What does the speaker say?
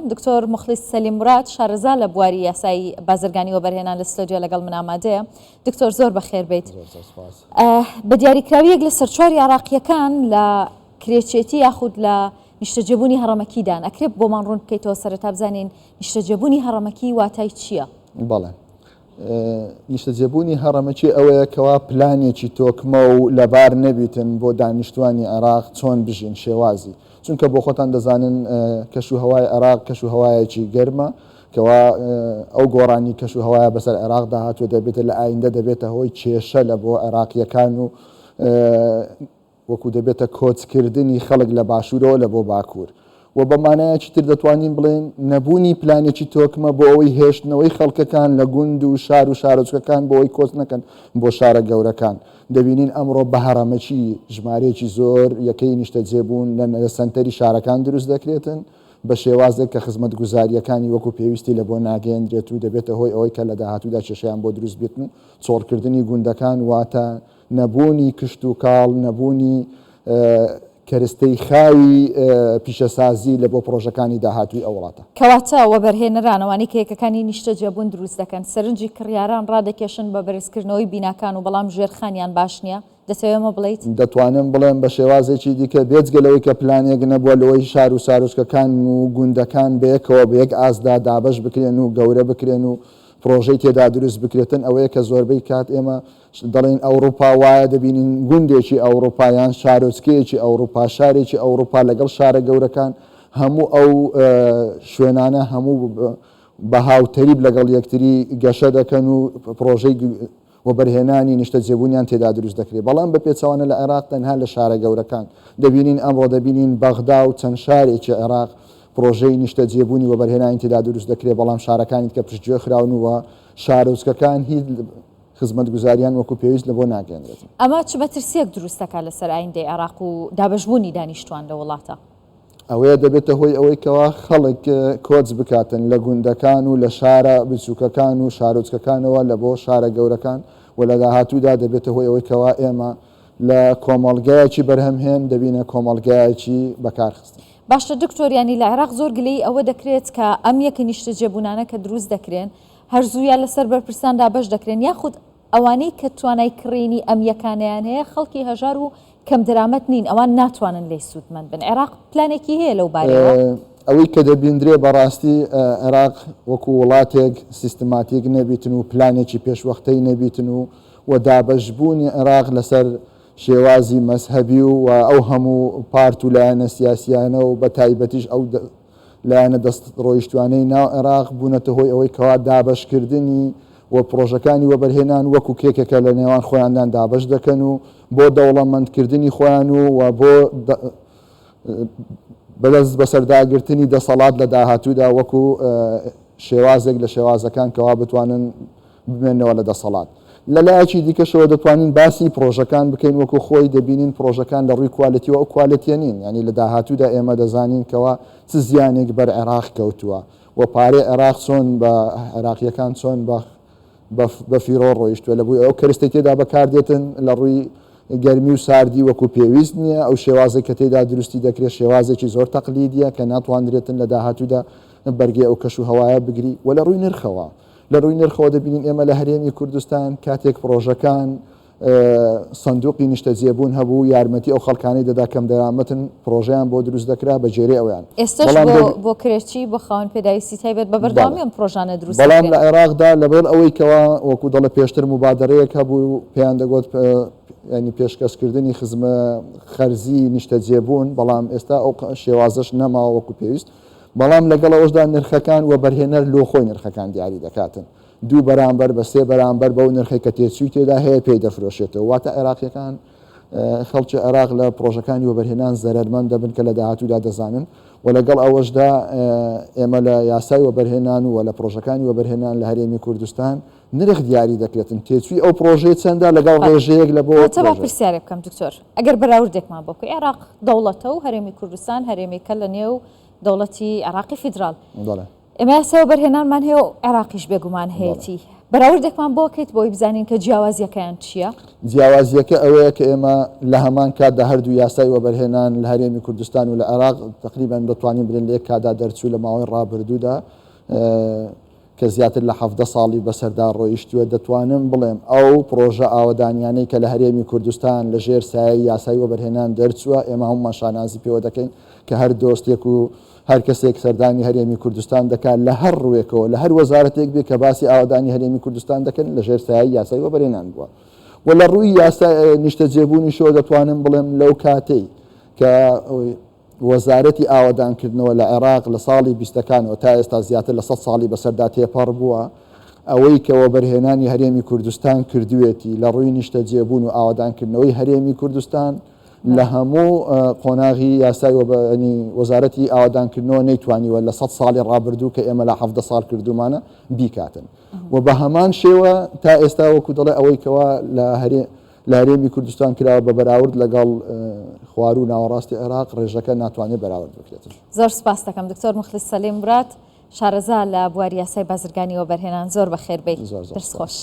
دکتۆر مخلیس سەلیم مراد شارەزا لە بواری یاسایی بازرگانی وەبەرهێنان لە ستۆدیۆ لەگەڵ من ئامادەیە. دکتۆر زۆر بەخێر بیت. بە دیاریکراویەک لە سەرچواری عراقیەکان لە کرێچێتی یاخود لە نیشتەجێبوونی هەڕەمەکیدان ئەکرێت بۆمان ڕوون بکەیتەوە سەرەتا بزانین نیشتەجێبوونی هەڕەمەکی واتای چییە؟ بەڵێ نیشتەجێبوونی هەڕەمەکی ئەوەیە کەوا پلانێکی تۆکمە و لەبار نەبیتن بۆ دانیشتوانی عێراق چۆن بژین شێوازی، چونکە بۆ خۆتان دەزانن کەش و هەوای عێراق کەش و هەوایەکی گەرمە کەوا ئەو گۆڕانی کەش و هەوایە بەسەر عێراق داهاتوە دەبێتە لە ئایندە دەبێتە هۆی کێشە لە بۆ عێراقیەکان و وەکو دەبێتە کۆچکردنی خەڵک لە باشوورەوە لە بۆ باکوور و بەمانایەکی تر دەتوانین بڵێن نەبوونی پلانێکی تۆکمە بۆ ئەوەی هێشتنەوەی خەڵکەکان لە گوند و شار و شارۆچکەکان بۆ ئەوەی کۆچ نەکەن بۆ شارە گەورەکان. دەبینین ئەمڕۆ بە هەڕەمەکی ژمارەیەکی زۆر یەکەی نیشتەجێبوون لە سەنتەری شارەکان دروست دەکرێتن بە شێوازێک کە خزمەت گوزاریەکانی وەکو پێویستی لە بۆ ناگەێنرێت و دەبێتە هۆی ئەوەی کە لە داهاتوودا کێشەیان بۆ دروست بێتن و چۆڵکردنی گوندەکان واتە نەبوونی کشت و کاڵ نەبوونی کەرستەی خاوی پیشەسازی لە بۆ پرۆژەکانی داهاتووی ئەو وڵاتە. کەواتە وەبەرهێنەرانەوانی کە یەکەکانی نیشتەجێبوون دروست دەکەن سەرنجی کڕیاران ڕادەکێشن بە بەرزکردنەوەی بیناکان و بەڵام ژێرخانیان باش نییە دەتەوێمە بڵیت؟ دەتوانم بڵێم بە شێوازێکی دیکە بێجگەلەوەی کە پلانێک نەبووە لەوەی شار و سارۆچکەکان و گوندەکان بەیەکەوە بە یەک ئاسدا دابش بکرێن و گەورە بکرێن و پرۆژەی تێدا دروست بکرێتن ئەوەیە کە زۆربەی کات ئێمە دەڵێن ئەوروپا وایە دەبینین گوندێکی ئەوروپایان شارۆچکەیەکی ئەوروپا شارێکی ئەوروپا لەگەڵ شارە گەورەکان هەموو ئەو شوێنانە هەموو بە هاوتەریب لەگەڵ یەکتری گەشە دەکەن و پرۆژەی وەبەرهێنانی نیشتەجێبوونیان تێدا دروست دەکرێت. بەڵام بە پێچەوانە لە عێراق تەنها لە شارە گەورەکان دەبینین ئەمڕۆ دەبینین بەغدا و چەند شارێکی عێراق پرۆژەی نیشتەجێبوونی وەبەرهێنانی تێدا دروست دەکرێت بەڵام شارەکانی کە پشتگوێ خراونەوە شارۆچکەکان هیچ خزمەت گوزاریان وەکو پێویست لە بۆ ناگەێنرێت. ئەمە چ بەترسێک دروستەکە لەسەر ئایندەی عێراق و دابەشبوونی دانیشتوان لە وڵاتە؟ ئەوەیە دەبێتە هۆی ئەوەی کەوا خەڵک کۆچ بکاتن لە گوندەکان و لە شارە بچووکەکان و شارۆچکەکانەوە لە بۆ شارە گەورەکان و لە داهاتوودا دەبێتە هۆی ئەوەی کەوا ئێمە لە کۆمەڵگایەکی بەرهەمهێن دەبینە کۆمەڵگایەکی بەکارخستن. باشە دکتۆریانی لە عێراق زۆر گلەی ئەوە دەکرێت کە ئەم یەکە نیشتەجێبوونانە کە دروست دەکرێن هەرزوویان لەسەر بەرپرساندا بەش دەکرێن یاخود ئەوانەی کە توانای کڕینی ئەم یەکانیان هەیە خەڵکی هەژار و کەم دەرامەت نین ئەوان ناتوانن لێی سوودمەند بن. عێراق پلانێکی هەیە لەو بارەوە؟ ئەوەی کە دەبیندرێ بەڕاستی عێراق وەکو وڵاتێک سیستماتیک نەبیتن و پلانێکی پێشوەختەی نەبیتن و دابەشبوونی عێراق لەسەر شێوازی مەسهەبی و ئەو هەموو پارت و لایەنە سیاسیانە و بە تایبەتیش ئەو لایەنە دەست ڕۆیشتوانەی ناو عێراق بوونەتە هۆی ئەوەی کەوا دابەشکردنی و پرۆژەکانی وەبەرهێنان وەکو کێکێکە لە نێوان خۆیاندان دابش دەکەن و بۆ دەوڵەمەندکردنی خۆیان و بۆ بەدەست بەسەرداگرتنی دەسەڵات لە داهاتوودا وەکو شێوازێک لە شێوازەکان کەوا بتوانن بمێنەوە لە دەسەڵات. لە لایەکی دیکەشەوە دەتوانین باسی پرۆژەکان بکەین وەکو خۆی دەبینین پرۆژەکان لە ڕووی کوالەتیەوە ئەو کوالەتیە نین، ینی لە داهاتوودا ئێمە دەزانین کەوا چ زیانێک بەر عێراق کەوتووە و پارەی عێراق چۆن بە عێراقیەکان چۆن بە فیرۆ ڕۆیشتووە لە بووی ئەو کەرستی تێدا بەکاردێتن لە ڕووی گەرمی و ساردی وەکو پێویست نییە. ئەو شێوازێک کە تێدا دروستی دەکرێت شێوازێکی زۆر تەقلیدیە کە ناتوانرێتن لە داهاتوودا بەرگێ ئەو کەش و هەوایە بگری و لە ڕووی نرخەوە دەبینین ئێمە لە هەرێمی کوردستان کاتێک پرۆژەکان سندوقی نیشتەجێبوون هەبوو یارمەتی ئەو خەڵکانی دەدا کەم دەرامەتن پرۆژەیان بۆ دروست دەکرا بە جێرێ ئەویان. ئێستاش بۆ کرێچی بۆ خاوەن پێداویستی تایبەت بە بەردەوامی ئەم پرۆژانە دروست بەڵام لە عێراقدا لەبەر ئەوەی کەوا وەکو دەڵە پێشتر مبادرەیەک هەبوو پێیان دەگوت ینی پێشکەشکردنی خزمە خەرزی نیشتەجێبوون بەڵام ئێستا ئەو شێوازەش نەماوە وەکو پێویست. بەڵام لەگەڵ ئەوەشدا نرخەکان وەبەرهێنەر لۆ خۆی نرخەکان دیاری دەکاتن 2 بەرامبەر بە 3 بەرامبەر بەو نرخی کە تێچووی تێدا هەیە پێی دەفرۆشێتەوە واتە عێراقیەکان خەڵکی عێراق لە پرۆژەکانی وەبەرهێنان زەرمەند دەبن کە لە داهاتوودا دەزانن و لەگەڵ ئەوەشدا ئێمە لە یاسای وەبەرهێنان و لە پرۆژەکانی وەبەرهێنان لە هەرێمی کوردستان نرخ دیاری دەکرێتن تێچووی ئەو پرۆژەی چەندە لەگەڵ ڕێژەیەک لە بۆ پرسیارێک بکەم دکتۆر ئەگەر بەراوردێکمان بۆ عێراق دەوڵەتە و هەرێمی کوردستان هەرێمێکە لە نێو دەوڵەتی عێراقی فیدراڵ ئێمە یاسای وەبەرهێنانمان هەیە و عێراقیش بێگومان هەیەی بەراوردێکمان بۆکەیت بۆی بزانین کە جیاوازیەکەیان چییە؟ جیاوازیەکە ئەوەیە کە ئێمە لە هەمان کاتدا هەردوو یاسای وەبەرهێنان لە هەرێمی کوردستان و لە عێراق تقریبان دەتوانین بڵێن لە یەک کاتدا دەرچوو لە ماوەی ڕابردوودا کە زیاتر لە 17 ساڵی بەسەردا ڕۆیشتووە دەتوانم بڵێم ئەو پرۆژە ئاوەدانیانەی کە لە هەرێمی کوردستان لە ژێر سایەی یاسای وەبەرهێنان دەرچووە ئێمە هەمومان شانازی پێوە دەکەین کە هەر دۆستێک و هەر کەسێک سەردانی هەرێمی کوردستان دەکات لە هەر ڕوێکەوە لە هەر وەزارەتێک بێ کە باسی ئاوەدانی هەرێمی کوردستان دەکەن لە ژێر سایەی یاسای وەبەرهێنان بووە و لە ڕووی نیشتە جێبوونی شۆ دەتوانم بڵێم لەو کاتەی کە وەزارەتی ئاوەدانکردنەوە لە عێراق لە ساڵی 20ەکانەوە تا ئێستا زیاتر لە 100 ساڵی بەسەردا تێپەڕ بووە ئەوەی کە وەبەرهێنانی هەرێمی کوردستان کردوێتی لە ڕووی نیشتە جێبوون و ئاوەدانکردنەوەی هەرێمی کوردستان لە هەموو قۆناغی یاسای وەزارەتی ئاوەدانکردنەوە نەیتوانیوە لە 100 ساڵی ڕابردوو کە ئێمە لە 17 ساڵ کردومانە بیکاتن و بە هەمان شێوە تا ئێستا وەکو دەڵێ ئەوەی کەوا لە هەرێمی کوردستان کراوە بە بەراورد لەگەڵ خوار و ناوەڕاستی عێراق ڕێژەکە ناتوانێت بەراورد بکرێتن. زۆر سپاس دەکەم دکتۆر مخلیس سەلیم مراد شارەزا لە بواری یاسای بازرگانی وەبەرهێنان زۆر بەخێر بێت. دەست خۆش.